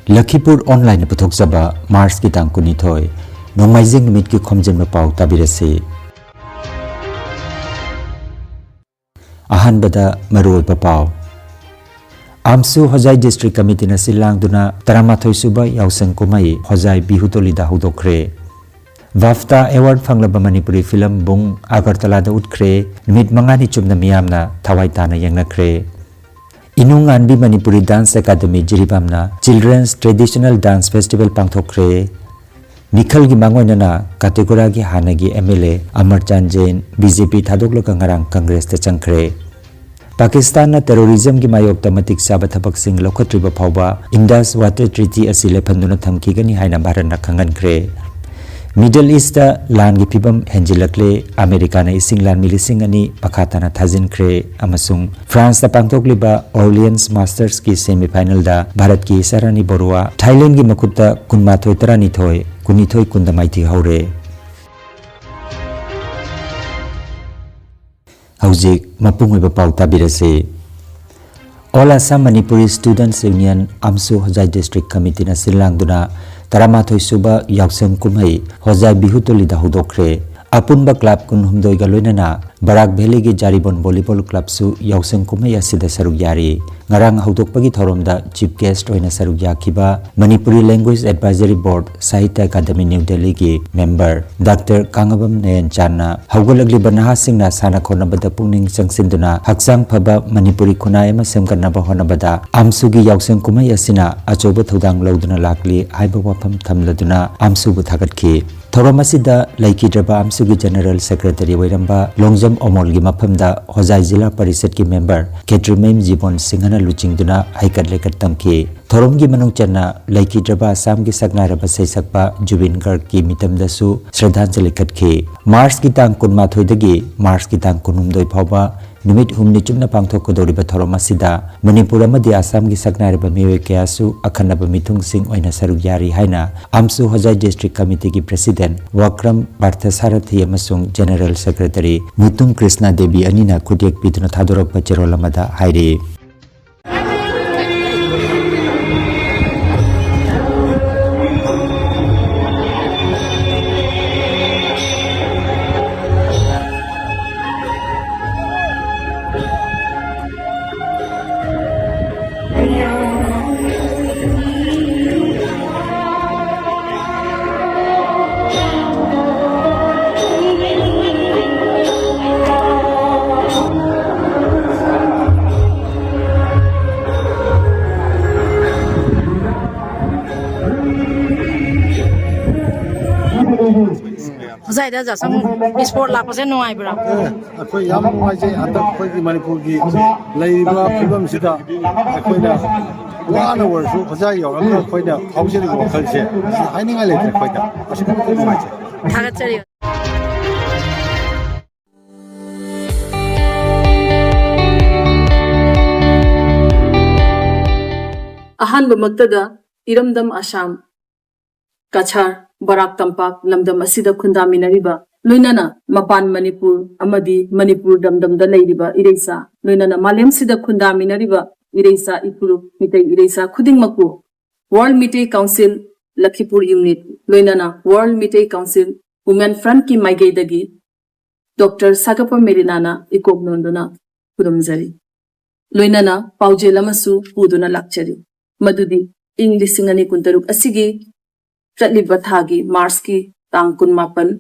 Lakhipur Online Puthokzaba Mars ki tang kunithoi Nongmaijing numit ki Khomjinba Pao tabirasi Ahanbada Maroi Pao Amsu Hojai District Committee na silang duna Taramathoi suba yausang kumai Hojai bihutolida hudokre Wafta Award fanglaba Manipuri film bung Agartala da utkre numit mangani chumna miyamna thawai tana yangnakre Inungan bi Manipuri Dance Academy Jiribamna Children's Traditional Dance Festival pangthokre Nikhal gi mangoinana category gi hanagi MLA Amarchan Jain BJP thadokla ngarang Congress te changkre Pakistan na terrorism gi mayok tamatik saba thabak sing lokhatriba phawba Indus Water Treaty asile phanduna thamki gani haina Bharat na khangan Middle East lan gi phibam henjilakle America na ising lan milising ani pakhatana thajin kre amasung France ta pangtokliba Orleans Masters ki semi final da Bharat ki Sarani Borua Thailand gi makutta kunmathoi tarani thoi kunithoi kundamaithi haure Haujik mapungoiba pau tabirase All Assam Manipuri Students Union Amsu Hojai District Committee na silang duna Taramathoi suba yausang kumai Hojai bihutolida hudokre Apunba club kun humdoi galoinana Barak Valley gi Jaribon Volleyball Club su yausang kumai asida saruk yari ngarang haudokpagi thoromda chief guest oina saruk yakiba Manipuri Language Advisory Board Sahitya Academy New Delhi gi member Dr. Kangabam Nayan Channa haugolagli banaha singna sana khonabada pungning changsinduna haksang phaba Manipuri khunai ma semkanaba honabada amsu gi yausang kumai asina achoba thodang lauduna lakli haiba wafam thamladuna amsu bu thagatki Thoramasida Laikidraba Amsugi General Secretary Wairamba Longjam Omol gi maphamda Hojai Jila Parishad ki member Ketrimem Jibon Singhana Luchingduna Haikat Lekat Tamki Thorom gi manung channa Laikidraba Assam gi Sagnaraba Saisakpa Jubin Garg ki mitamdasu Shraddhanjali katki Mars ki tang kunmathoi dagi Mars ki tang kunumdoi phawba numit humni chumna pangthok kodoriba Thoromasida Manipur amadi Assam gi Sagnaraba miwe kyasu akhanaba mithung sing oina saruk yari haina Amsu Hojai District Committee ki President Wakram Parthasarathi amasung General Secretary Mutung Krishna Devi anina khutiak pituna thadorokpa cherolamada hairi Hojai da jasam sport la pase no ai bra akoi yam ngai je anda khoi ki Manipur ki leiba phibam sida akoi na wana warsu hojai yaw na khoi da khawjeri ko khalse haininga le khoi da asikam ko ngai je thagat chari Ahan Bamaktada Iramdam Assam Kachar Barak Tampak Lamdam Asida Kundaminariba Luinana Mapan Manipur Amadi Manipur Damdam da Ladiba Iresa Luinana Malem Sida Kundaminariba Iresa Ipuru Mitei Iresa Kuding Maku World Mitei Council Lakhipur Unit Luinana World Mitei Council Women Front Ki Maigay Dagi Dr. Sagapa Merinana Ikognonduna Kurumzari Luinana Pauje Lamasu Uduna Lakchari Madudi English Singani Kuntaruk Asigi Chatliba Thagi Mars ki tang kun mapan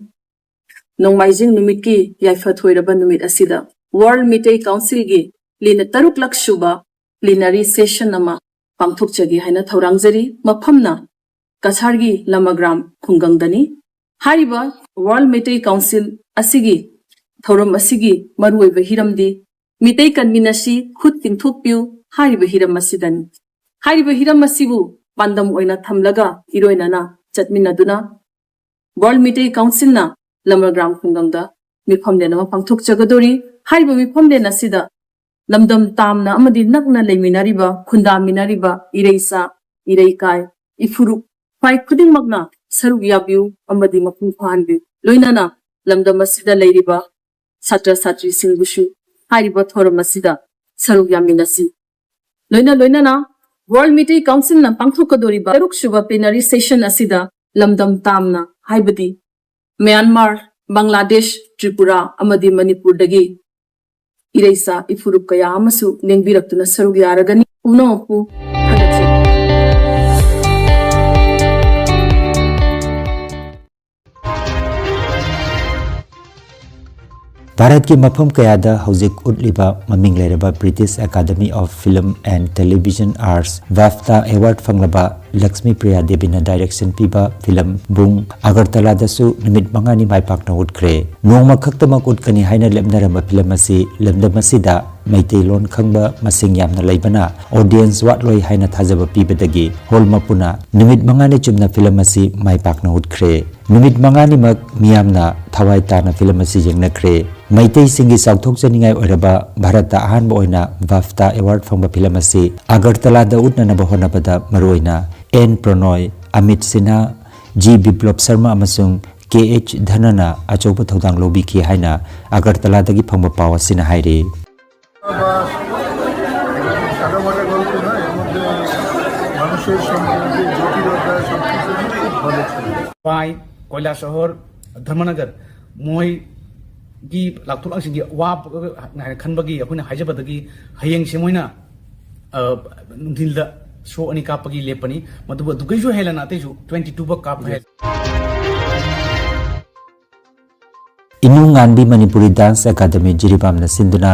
Nongmaijing numit ki yaifa thoiraba numit asida World Mitei Council gi lina taruk lak shuba plenary session nama pangthok chagi haina thaurangjari maphamna Kachar gi Lamagram khungangdani hariba World Mitei Council asigi thorom asigi maruiba hiramdi Mitei kanminasi khut tingthokpiu hariba hiram asidani hariba hiram asibu pandam oina thamlaga iroinana Chatminaduna World Mitei Council na Lamagram Kungangda Mifamde nama pangthok chagadori hariba mifamde na sida lamdam tamna amadi nakna leminariba khundaminariba ireisa ireikai ifuru pai khuding magna saruk yabiu amadi mapung phanbi loinana lamdam asida leiriba satra satri singbusu hariba thoram asida saruk yaminasi loina na World Meeting Council na pangthokadoriba taruk suba plenary session asida lamdam tamna haibadi Myanmar, Bangladesh, Tripura amadi Manipur dagi Iraisa ifurup kaya amasu lengbirakuna sarug yaragani unopu hagati Bharat की मफम कयादा हौजिक उतलिबा ममिंग लेरबा British academy of film and television arts BAFTA award फंगलबा लक्ष्मी प्रिया देवीना direction पीबा फिल्म बुंग अगरतला दसु निमित मंगानी माइपाकना उठख्रे नोंमा खक्तमक उठकनी हाइना लेबनरम फिल्म असी लमदमसिदा मैतेलोन खंगबा मसिंग यामना लेबना ऑडियंस वाटलोय हाइना थाजबा पीबदगी होल मपुना निमित मंगानी चुमना फिल्म असी माइपाकना उठख्रे निमित मंगानी मक मियामना थवाई ताना फिल्म असी जेंगनख्रे मैतई सिंगी साउथोकजनिंगाय ओरबा भारत अहानबा ओइना वाफ्ता अवार्ड फंगबा फिल्म असी अगरतला दा उटननबा होनबदा मरोइना एन प्रणोय अमित सिन्हा जी बिप्लब शर्मा अमसुंग KH धनना अचौब थौदांग लोबिखि हाइना अगरतला दगी फंगबा पाव असिना हाइरे पाई कोयला शहर धर्मनगर मोय की लाथुलांग की वा खनबगी अखुना हाइजबदगी हयेंग सेमोइना नुदिलदा शो अनि कापगी लेपनी मधुब दुगैजु हेलना तेजु 22 बक काप है इनुंगानबी मणिपुरी डांस अकादमी जिरीबाम सिंधुना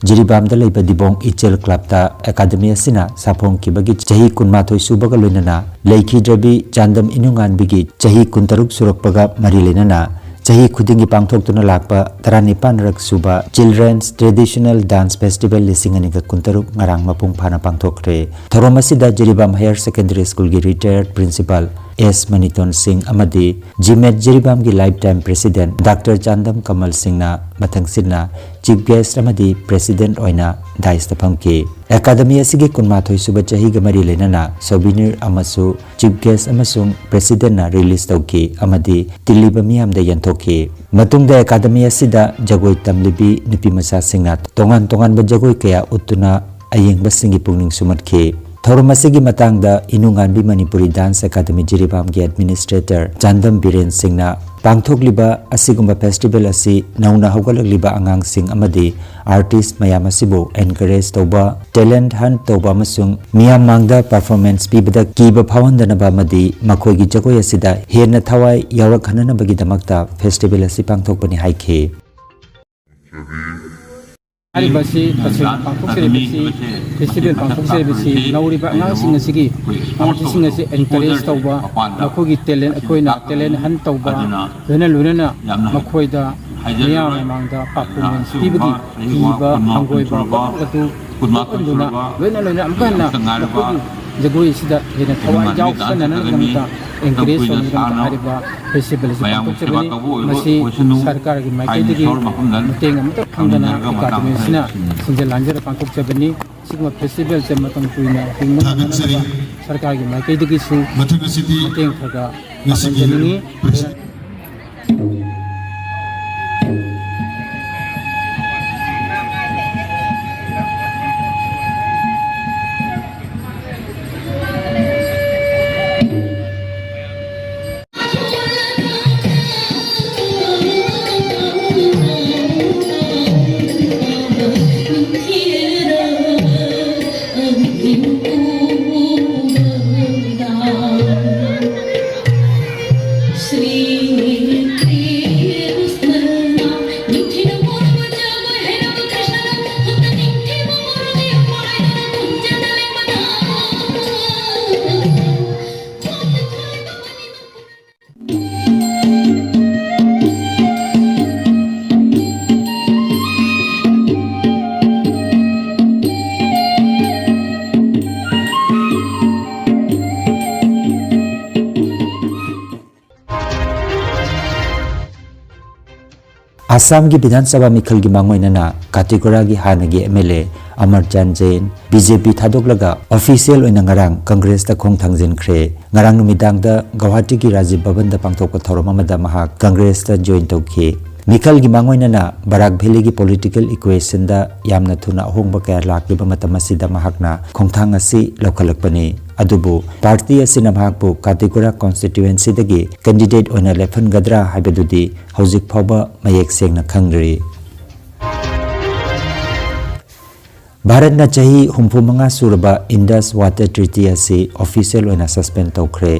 जिरीबाम लेब दिबोंग इचेल क्लब अकादमी असिना साफोंग किबगी चही कुनमाथोय सुबगा लोइनना लेखिद्रबी चांदम इनुंगानबी चही कुनतरुक सुरकपगा मरी लेनना चही खुदिंगी पांगथोक्तुना लाकपा 19 रक सुबा चिल्ड्रन्स ट्रेडिशनल डांस फेस्टिवल लिसिंग अनिगा कुनतरुक ngarang मपुंग फाना पांगथोक्रे थोरम असिदा जिरीबाम हायर सेकेंडरी स्कूल की retired principal S Maniton Singh अमदी जिमेट जिरीबाम की life time president doctor Chandam Kamal Singh ना मथंग सिन्ना चीफ गेस्ट अमदी प्रेसिडेंट ओइना दाइस्ता फंके अकादमी असिगे कुनमाथोय सुबा चही गमरी लेनना सोबिनिर अमसु चीफ गेस्ट अमसुंग प्रेसिडेंट ना रिलीज तौके अमदी तिल्लिबा मियाम दा यंथोके मतुंगदा अकादमी असिदा जगोय तमलिबी नुपी मसा सिंगना तोंगान तोंगान ब जगोय कया उतुना अयेंग बसिंगी पुंगनिंग सुमतखे थौरमसिगी मतंगदा इनुंगानबी मणिपुरी डांस अकादमी जिरीबाम के एडमिनिस्ट्रेटर चांदम बीरेन सिंहना पांगथोकलिबा असिगुंबा फेस्टिवल असि नौना हौगलगलिबा आंगांग सिंह अमदी आर्टिस्ट मयाम असिबो एनकरेज तौबा टैलेंट हंट तौबा अमसुंग मियाम मांगदा परफॉर्मेंस पीबदा कीबा फावंदनबा अमदी मखोयगी जगोय असिदा हेरना थवाई यावरखननबगी दमकता फेस्टिवल असि पांगथोकपनि हाइखे बसी फेस्टिवल पांथोक्सेबसी नौरीबा अंगांसिंग असिगी आर्टिस्टसिंग असी एनकरेज तौबा मखोगी टैलेंट अखोइना टैलेंट हन तौबा लोना लोना मखोइदा मियाम मांगदा परफॉर्मेंस पीबगी कीबा अंगोइबा बाकतु कुनमाकुना लोना लोना अमकाना मखोगी जगोई सिदा हेना थवाई जाउसनना नमता एनकरेज तौबा हारिबा फेस्टिवल असी पांथोक्सेबनी मसी सरकार की माइकेदगी मतेंग अमता फंगदना अकादमी सिना सिंजल लांजर पांथोक्सेबनी सिगमा फेस्टिवल से मतम कुइना हिंगना सरकार की माइकेदगी सु मतेंग खगा नसिंजलिंगी असम की विधानसभा मिखल की मांगोइनना काटिगोरा की हानगी एमएलए अमरचंद जैन बीजेपी थादोकलगा ऑफिशियल ओइना ngarang कांग्रेस ता खोंग थांजिनख्रे ngarang नुमिदांग दा गुवाहाटी की राजीव भवन दा पांगथोकपा थौरम अमदा महा कांग्रेस ता join तौखे Mikal gi mangoinana Barak Valley gi political equation da yamna thuna ahongba kaya lakliba matam asida mahakna khongthang asi lokhalakpani adubu party asina mahakpu Katigora constituency dagi candidate oina lephan gadra haibadudi hojik phawba mayek sengna khangri Bharat na chahi humphumanga suraba Indus water treaty asi official oina suspend tawkhre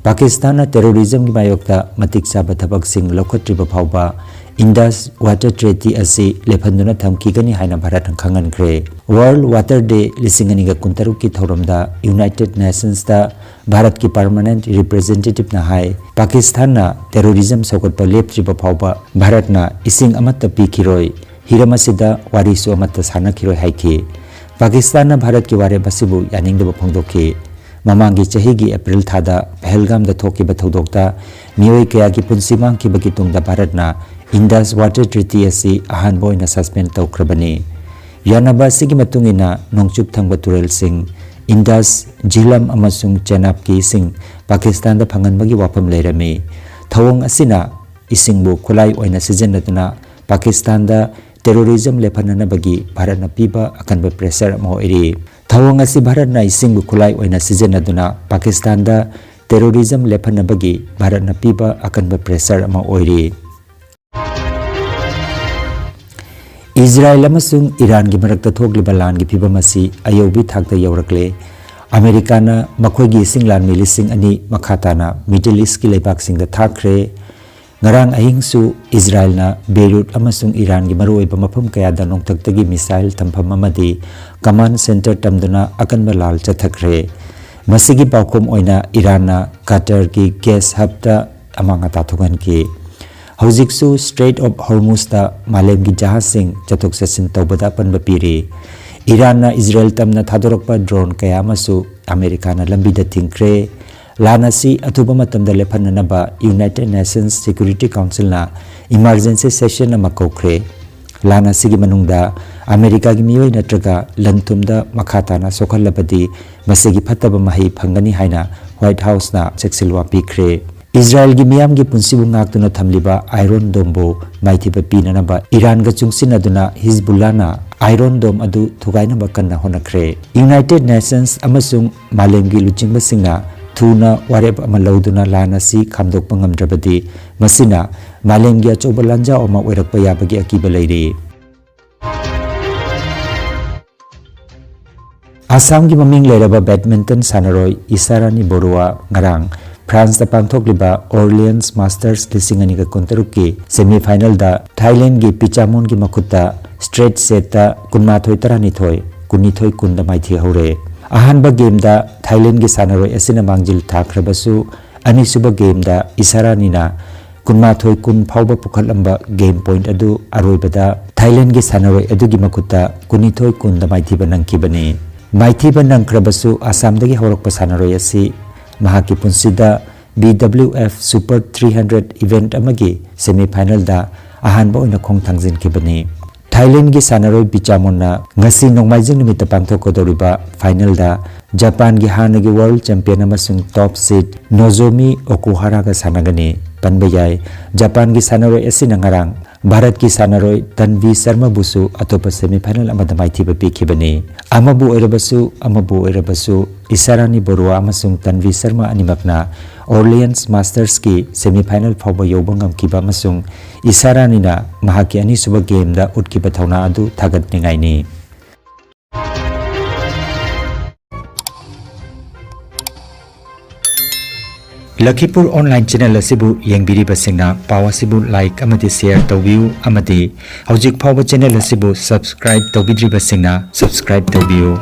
Pakistan na terrorism gi mayokta matik saba thabak sing lokhatriba phawba Indus water treaty asi lephanduna thamkigani haina Bharat khangan khre World Water Day lisingani ga kuntaru ki thoramda United Nations da Bharat ki permanent representative na hai Pakistan na terrorism sokotpa leptriba phawba Bharat na ising amatta pikhiroi Hiramasida warisu amatta sanakhiroi haiki Pakistan na Bharat ki ware basibu yaningdaba phongdokhi Mamangi chahigi April thada Pahalgam da thokiba thodokta miyoi kaya ki punsi mangkiba ki tungda Bharat na Indus water treaty asi ahanba oina suspend tawkhrabani yanaba sigi matungina nongchup thangba turel sing Indus Jhilam amasung Chenab ki sing Pakistan da phanganbagi wapam leirami thawong asina isingbu khulai oina sijanaduna Pakistan da terrorism lephanana bagi Bharat na piba akanba pressure mo eri thawong asi Bharat na isingbu khulai oina sijanaduna Pakistan da terrorism lephanana bagi Bharat na piba akanba pressure mo oiri Israel amasung Iran gi marakta thogliba lan gi phibam asi ayobi thakta yaurakle America na makhoigi singlan mi lising ani makhatana Middle East ki leibak singda thakre ngarang ahingsu Israel na Beirut amasung Iran gi maruoiba mafam kaya da nongtaktagi missile tampham amadi command center tamduna akanba lal chathakre masigi paukom oina Iran na Qatar ki gas hub ta amanga tathugan ki Hojiksu Strait of Hormuz ta malem gi jahaz sing chatok sasin tawbada panba piri Iran na Israel tamna thadorokpa drone kaya masu America na lambi da thingkre lanasi athuba matamda lephanana ba United Nations Security Council na emergency session ama kokre lanasi gi manungda America gi miyoi natraga lantumda makhata na sokhalabadi masigi phattaba mahi phangani haina White House na cheksilwa pikre Israel gi miyam gi punsibu ngaktuna thamliba Iron Dome bo maithiba pinana ba Iran ga chungsinaduna Hezbollah na Iron Dome adu thugaina ba kanna honakre United Nations amasung malem gi luchingba singna thuna warep amaloduna lanasi khamdokpa ngamdrabadi masina malem gi achoba lanja oma oirakpa yabagi akiba leiri Assam gi maming leiraba badminton sanaroi Isarani Borua ngarang France da pangthokliba Orleans Masters lisingani ga kontaruki semi final da Thailand gi Pichamon gi makutta straight set ta kunmathoi tarani thoi kunithoi kunda maithi hore ahanba game da Thailand gi sanaroi asina mangjil thakhrabasu anisuba game da Isarani na kunmathoi kun phawba pukhalamba game point adu aroibada Thailand gi sanaroi adu gi makutta kunithoi kunda maithi banangkibani maithi banangkrabasu Assam dagi horokpa sanaroi asi Mahaki punsida BWF Super 300 event amagi semi final da ahanba oina khongthangjin kibani Thailand gi sanaroi Pichamon na ngasi nongmaijing nimita pangthokodoriba final da Japan gi hanagi world champion amasung top seed Nozomi Okuhara ga sanagani panbayai Japan gi sanaroi asina ngarang Bharat ki sanaroi Tanvi Sharma busu atopa semi final amada maithiba pikibani amabu oirabasu Isarani Borua amasung Tanvi Sharma animakna Orleans Masters ki semi final phawba yoba ngamkiba amasung Isarani na mahaki ani suba game da utkiba thauna adu thagatningai ni Lakhipur online channel asibu yengbiriba singna pawa sibu like amati share tawbiu amati hojik phawba channel asibu subscribe tawbidriba singna subscribe tawbiu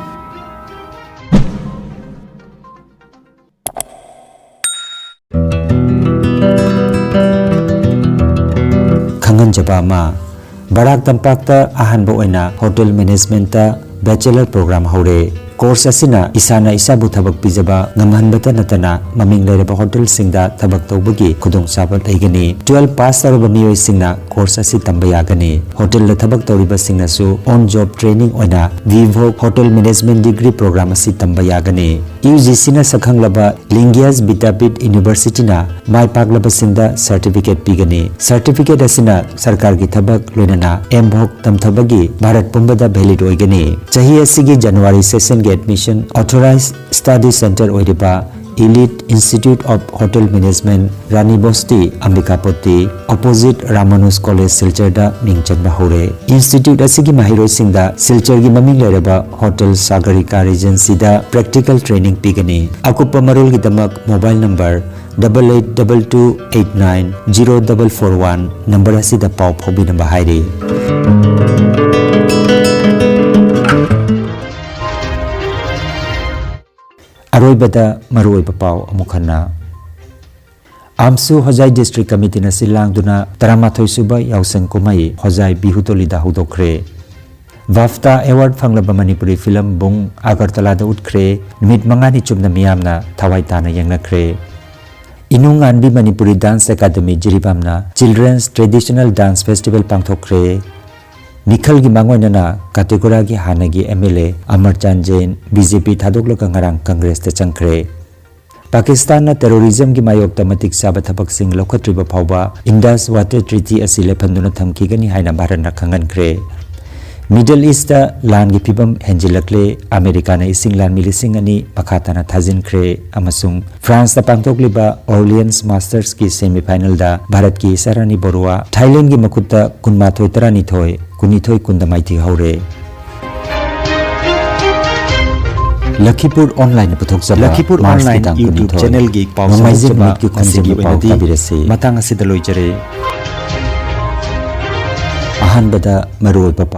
khangan jaba ma Barak Tampak ta ahanba oina hotel management ta bachelor program hore course asina isana isabu thabak pijaba ngamhanbata natana maming leiraba hotel singda thabak tawbagi khudong chaba leigani 12 pass taraba miyoi singna course asi tamba yagani hotel la thabak tawriba singna su on job training oina Vivo hotel management degree program asi tamba yagani UGC na sakhanglaba Lingias Bidapit University na mai paklaba singda certificate pigani. Certificate asina sarkar gi thabak loinana MBOC tamthabagi Bharat pumbada valid oigani. Chahi asigi January session ge admission authorized study center oiriba Elite Institute of Hotel Management Rani Bosti Ambikapoti opposite Ramanuj College Silchar da mingchan bahore. Institute asigi mahiroi singda Silchar gi maming leraba Hotel Sagarika Regency da practical training pigani. Akupa marul gi damak mobile number 8822890441 number asida pau phobi na bahairi. Aroibada maruoiba pau amukhana Amsu Hojai District Committee na silangduna Taramathoi suba yausang kumai Hojai bihutolida hudokre. Wafta Award fanglaba Manipuri film bung Agartala da utkre nimit mangani chumna miyamna thawai tana yangnakre. Inunganbi Manipuri Dance Academy Jiribamna Children's Traditional Dance Festival pangthokre. Nikhal gi mangoinana Kategora gi hanagi MLA Amarchan Jain BJP thadokla ngarang Congress ta changkhre. Pakistan na terrorism gi mayok tamatik saba thabak sing lokhatriba phawba Indus Water Treaty asile phanduna thamkigani haina Bharat na khangankre. Middle East ta lan gi phibam henjilakle America na ising lan milising ani pakhatana thajinkre amasung France ta pangthokliba Orleans Masters ki semi final da Bharat ki Sarani Borua Thailand gi makutta kunmathoi tarani thoi kunithoi kundamaiti haure. Lakhipur Online Lakhipur Online YouTube channel gi pau samajba ki Khomjinba Pao tabirase matang asida loijare ahan bada maroi papa